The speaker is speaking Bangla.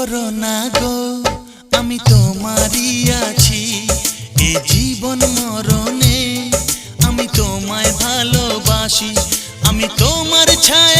করো না গো, আমি তোমারই আছি। এ জীবন মরণে আমি তোমায় ভালোবাসি। আমি তোমার ছায়া